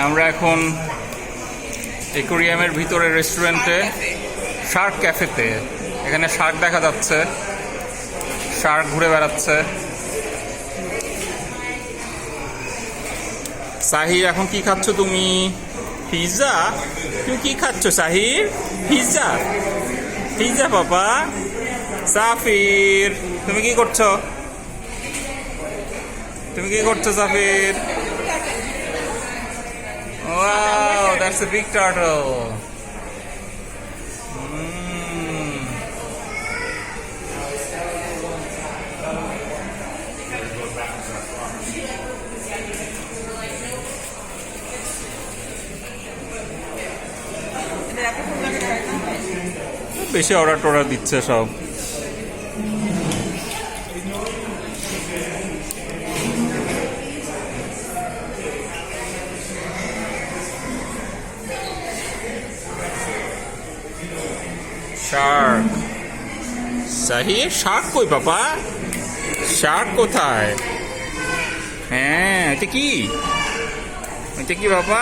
আমরা এখন অ্যাকোয়ারিয়ামের ভিতরে রেস্টুরেন্টে শার্ক ক্যাফেতে। এখানে শার্ক দেখা যাচ্ছে, শার্ক ঘুরে বেড়াচ্ছে। সাহির, এখন কি খাচ্ছ তুমি? পিৎজা? তুমি কি খাচ্ছ সাহির? পিৎজা? পিৎজা বাবা? সাফির, তুমি কি করছো? তুমি কি করছো সাফির? Wow, that's a big turtle. বেশি অর্ডার টর্ডার দিচ্ছে সব। শার্ক। সাহির, শার্ক কই বাবা? শার্ক কোথায়? হ্যাঁ, এটা কি? এটা কি বাবা?